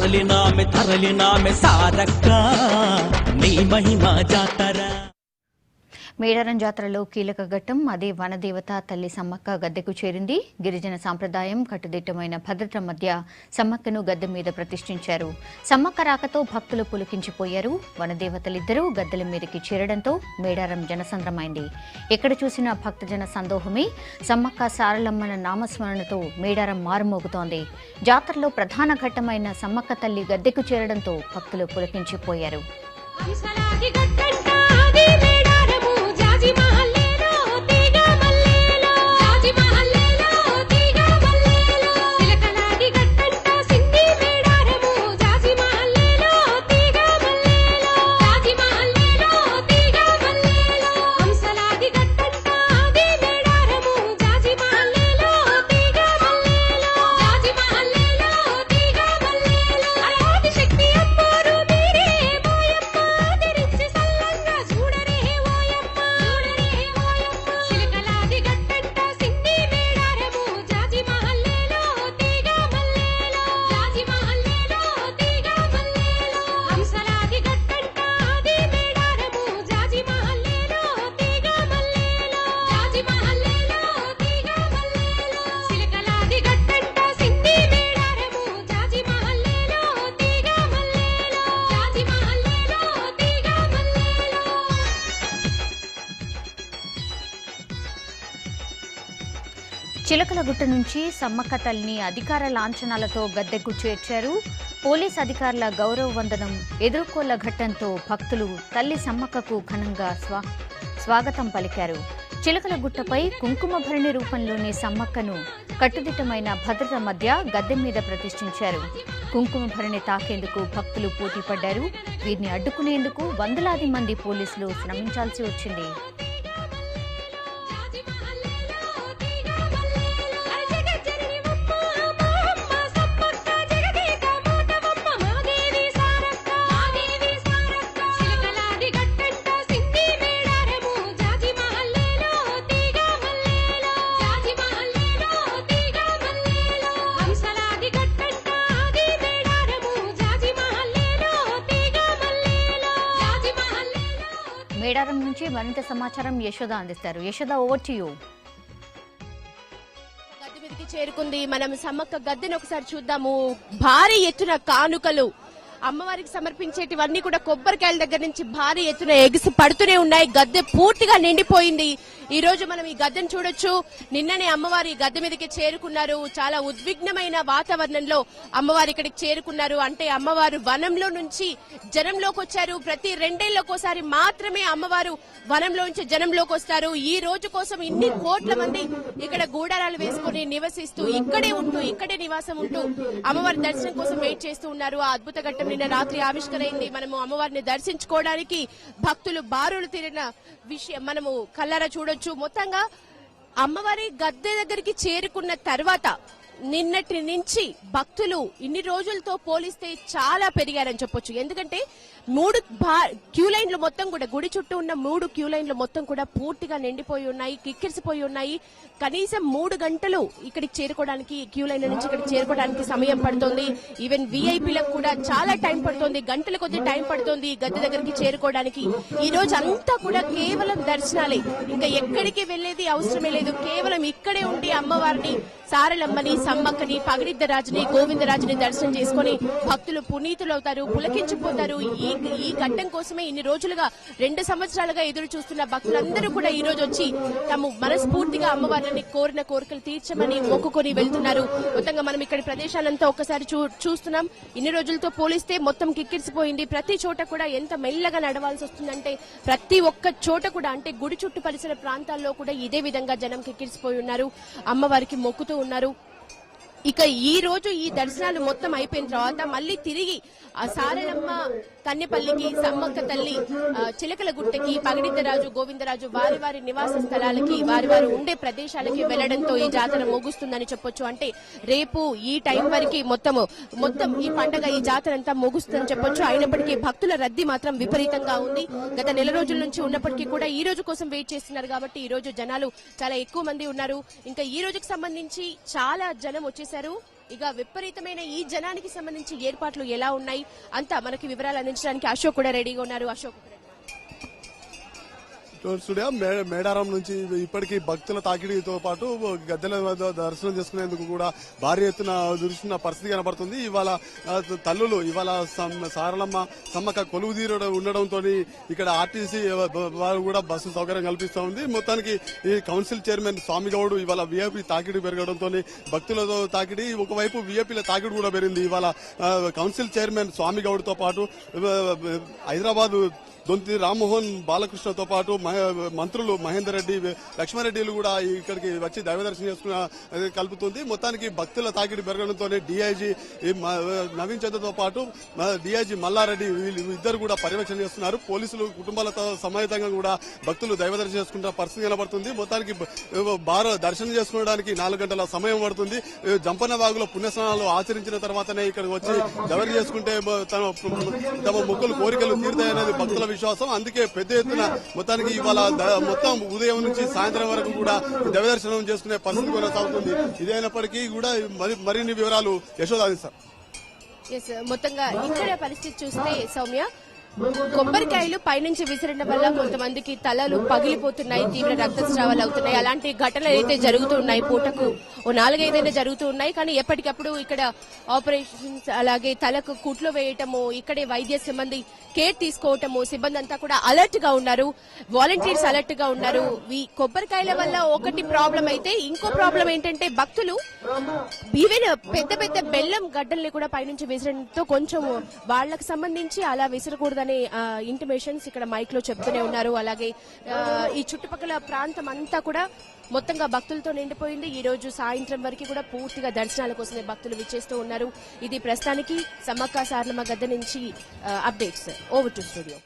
తరలినామె సారక్క నీ మహిమ జాతర. మేడారం జాతరలో కీలక ఘట్టం అదే వనదేవత తల్లి సమ్మక్క గద్దెకు చేరింది. గిరిజన సాంప్రదాయం కట్టుదిట్టమైన భద్రత మధ్య సమ్మక్కను గద్దె మీద ప్రతిష్ఠించారు. సమ్మక్క రాకతో భక్తులు పులికించిపోయారు. వనదేవతలిద్దరూ గద్దెల మీదకి చేరడంతో మేడారం జనసంద్రమైంది. ఎక్కడ చూసినా భక్తజన సందోహమే. సమ్మక్క సారలమ్మల నామస్మరణతో మేడారం మారుమోగుతోంది. జాతరలో ప్రధాన ఘట్టమైన సమ్మక్క తల్లి గద్దెకు చేరడంతో భక్తులు పులికించిపోయారు. చిలకలగుట్ట నుంచి సమ్మక్క తల్లిని అధికార లాంఛనాలతో గద్దెకు చేర్చారు. పోలీస్ అధికారుల గౌరవ వందనం ఎదుర్కోళ్ల ఘట్టంతో భక్తులు తల్లి సమ్మక్కకు ఘనంగా స్వాగతం పలికారు. చిలకలగుట్టపై కుంకుమ భరణి రూపంలోని సమ్మక్కను కట్టుదిట్టమైన భద్రత మధ్య గద్దె మీద ప్రతిష్ఠించారు. కుంకుమ భరణి తాకేందుకు భక్తులు పోటీ పడ్డారు. వీరిని అడ్డుకునేందుకు వందలాది మంది పోలీసులు శ్రమించాల్సి వచ్చింది. మేడారం నుంచి మరింత సమాచారం యశోద అందిస్తారు. Yashoda, over to you. గద్దె మీదకి చేరుకుంది. మనం సమ్మక్క గద్దెను ఒకసారి చూద్దాము. భారీ ఎత్తున కానుకలు అమ్మవారికి సమర్పించేటివన్నీ కూడా కొబ్బరికాయల దగ్గర నుంచి భారీ ఎత్తున ఎగిసి పడుతూనే ఉన్నాయి. గద్దె పూర్తిగా నిండిపోయింది. ఈ రోజు మనం ఈ గద్దెను చూడొచ్చు. నిన్ననే అమ్మవారి గద్దె మీదకి చేరుకున్నారు. చాలా ఉద్విగ్నమైన వాతావరణంలో అమ్మవారి ఇక్కడికి చేరుకున్నారు. అంటే అమ్మవారు వనంలో నుంచి జనంలోకి వచ్చారు. ప్రతి రెండేళ్లకోసారి మాత్రమే అమ్మవారు వనంలో నుంచి జనంలోకి వస్తారు. ఈ రోజు కోసం ఇన్ని కోట్ల మంది ఇక్కడ గూడారాలు వేసుకుని నివసిస్తూ ఇక్కడే ఉంటూ ఇక్కడే నివాసం ఉంటూ అమ్మవారి దర్శనం కోసం వెయిట్ చేస్తూ ఉన్నారు. ఆ అద్భుత ఘట్టం నిన్న రాత్రి ఆవిష్కరైంది. మనము అమ్మవారిని దర్శించుకోవడానికి భక్తులు బారులు తీరిన విషయం మనము కళ్ళారా చూడొచ్చు. మొత్తంగా అమ్మవారి గద్దె దగ్గరికి చేరుకున్న తర్వాత నిన్నటి నుంచి భక్తులు ఇన్ని రోజులతో పోలిస్తే చాలా పెరిగారని చెప్పొచ్చు. ఎందుకంటే 3 క్యూ లైన్లు మొత్తం కూడా గుడి చుట్టూ ఉన్న 3 క్యూ లైన్లు మొత్తం కూడా పూర్తిగా నిండిపోయి ఉన్నాయి, కిక్కిరిసిపోయి ఉన్నాయి. కనీసం 3 గంటలు ఇక్కడికి చేరుకోవడానికి, క్యూ లైన్ నుంచి ఇక్కడికి చేరుకోవడానికి సమయం పడుతోంది. ఈవెన్ వీఐపీలకు కూడా చాలా టైం పడుతోంది, గంటల కొద్ది టైం పడుతోంది గద్దె దగ్గరికి చేరుకోవడానికి. ఈ రోజు అంతా కూడా కేవలం దర్శనాలే, ఇంకా ఎక్కడికి వెళ్లేది అవసరమే లేదు. కేవలం ఇక్కడే ఉండి అమ్మవారిని, సారలమ్మని, సమ్మక్కని, పగిడిద్దరాజుని, గోవిందరాజుని దర్శనం చేసుకుని భక్తులు పునీతులవుతారు, పులకించిపోతారు. ఈ ఘట్టం కోసమే ఇన్ని రోజులుగా 2 సంవత్సరాలుగా ఎదురు చూస్తున్న భక్తులందరూ కూడా ఈ రోజు వచ్చి తమ మనస్ఫూర్తిగా అమ్మవారిని కోరిన కోరికలు తీర్చమని మొక్కుకొని వెళ్తున్నారు. మొత్తంగా మనం ఇక్కడ ప్రదేశాలంతా ఒక్కసారి చూస్తున్నాం. ఇన్ని రోజులతో పోలిస్తే మొత్తం కిక్కిరిసిపోయింది. ప్రతి చోట కూడా ఎంత మెల్లగా నడవాల్సి వస్తుందంటే ప్రతి ఒక్క చోట కూడా, అంటే గుడి చుట్టూ పరిసర ప్రాంతాల్లో కూడా ఇదే విధంగా జనం కిక్కిరిసిపోయి ఉన్నారు, అమ్మవారికి మొక్కుతూ ఉన్నారు. ఇక ఈ రోజు ఈ దర్శనాలు మొత్తం అయిపోయిన తర్వాత మళ్ళీ తిరిగి ఆ సారలమ్మ కన్నెపల్లికి, సమ్మక్క తల్లి చిలకలగుట్టకి, పగిడిద్దరాజు, గోవిందరాజు వారి వారి నివాస స్థలాలకి, వారి వారు ఉండే ప్రదేశాలకి వెళ్లడంతో ఈ జాతర ముగుస్తుందని చెప్పొచ్చు. అంటే రేపు ఈ టైం వరకు మొత్తం ఈ పండగ, ఈ జాతర అంతా ముగుస్తుందని చెప్పొచ్చు. అయినప్పటికీ భక్తుల రద్దీ మాత్రం విపరీతంగా ఉంది. గత నెల రోజుల నుంచి ఉన్నప్పటికీ కూడా ఈ రోజు కోసం వెయిట్ చేస్తున్నారు కాబట్టి ఈ రోజు జనాలు చాలా ఎక్కువ మంది ఉన్నారు. ఇంకా ఈ రోజుకి సంబంధించి చాలా జనం వచ్చేసారు. ఇక విపరీతమైన ఈ జనానికి సంబంధించి ఏర్పాట్లు ఎలా ఉన్నాయి అంతా మనకి వివరాలు అందించడానికి అశోక్ కూడా రెడీగా ఉన్నారు. అశోక్ స్టూడియో మేడారం నుంచి ఇప్పటికీ భక్తుల తాకిడితో పాటు గద్దెల వద్ద దర్శనం చేసుకునేందుకు కూడా భారీ ఎత్తున దృష్టిన పరిస్థితి కనబడుతుంది. ఇవాళ తల్లులు ఇవాళ సారలమ్మ సమ్మక్క కొలువు తీరు ఉండడంతో ఇక్కడ ఆర్టీసీ వారు కూడా బస్సు సౌకర్యం కల్పిస్తూ ఉంది. మొత్తానికి ఈ కౌన్సిల్ చైర్మన్ స్వామిగౌడ్ ఇవాళ వీఐపీ తాకిడి పెరగడంతో భక్తులతో తాకిడి ఒకవైపు వీఐపీల తాకిడి కూడా పెరిగింది. ఇవాళ కౌన్సిల్ చైర్మన్ స్వామిగౌడ్ తో పాటు హైదరాబాద్ దొంతి రామ్మోహన్ బాలకృష్ణతో పాటు మంత్రులు మహేందర్ రెడ్డి లక్ష్మారెడ్డిలు కూడా ఇక్కడికి వచ్చి దైవదర్శనం చేసుకున్న కలుపుతుంది. మొత్తానికి భక్తుల తాకిడి పెరగడంతోనే డీఐజీ నవీన్ చంద్రతో పాటు డీఐజీ మల్లారెడ్డి ఇద్దరు కూడా పర్యవేక్షణ చేస్తున్నారు. పోలీసులు కుటుంబాలతో సమేతంగా కూడా భక్తులు దైవదర్శనం చేసుకున్న పరిస్థితి కనబడుతుంది. మొత్తానికి దర్శనం చేసుకోవడానికి 4 గంటల సమయం పడుతుంది. జంపన్న వాగులో పుణ్యస్నానాలు ఆచరించిన తర్వాతనే ఇక్కడికి వచ్చి దర్శనం చేసుకుంటే తమ మొక్కులు కోరికలు తీరుతాయనేది భక్తుల విశ్వాసం. అందుకే పెద్ద ఎత్తున మొత్తానికి ఇవాళ మొత్తం ఉదయం నుంచి సాయంత్రం వరకు కూడా దైవదర్శనం చేసుకునే పరిస్థితి కొనసాగుతుంది. ఇదైనప్పటికీ కూడా మరిన్ని వివరాలు యశోదాది సార్. మొత్తంగా ఇక్కడ పరిస్థితి చూస్తే సౌమ్య కొబ్బరికాయలు పైనుంచి విసిరడం వల్ల కొంతమందికి తలలు పగిలిపోతున్నాయి, తీవ్ర రక్తస్రావాలు అవుతున్నాయి. అలాంటి ఘటనలు అయితే జరుగుతూ ఉన్నాయి. పూటకు 4-5 జరుగుతూ ఉన్నాయి. కానీ ఎప్పటికప్పుడు ఇక్కడ ఆపరేషన్స్ అలాగే తలకు కుట్లు వేయటము, ఇక్కడే వైద్య సిబ్బంది కేర్ తీసుకోవటము, సిబ్బంది అంతా కూడా అలర్ట్ గా ఉన్నారు, వాలంటీర్స్ అలర్ట్ గా ఉన్నారు. ఈ కొబ్బరికాయల వల్ల ఒకటి ప్రాబ్లం అయితే ఇంకో ప్రాబ్లం ఏంటంటే భక్తులు ఈవెన్ పెద్ద పెద్ద బెల్లం గడ్డల్ని కూడా పైనుంచి విసరడంతో కొంచెం వాళ్లకు సంబంధించి అలా విసరకూడదని ఇంటిమేషన్స్ ఇక్కడ మైక్ లో చెప్తూనే ఉన్నారు. అలాగే ఈ చుట్టుపక్కల ప్రాంతం అంతా కూడా మొత్తంగా భక్తులతో నిండిపోయింది. ఈ రోజు సాయంత్రం వరకు కూడా పూర్తిగా దర్శనాల కోసమే భక్తులు విచ్చేస్తూ ఉన్నారు. ఇది ప్రస్తుతానికి సమ్మక్క సారలమ్మ గద్దె నుంచి అప్డేట్స్. Over to studio.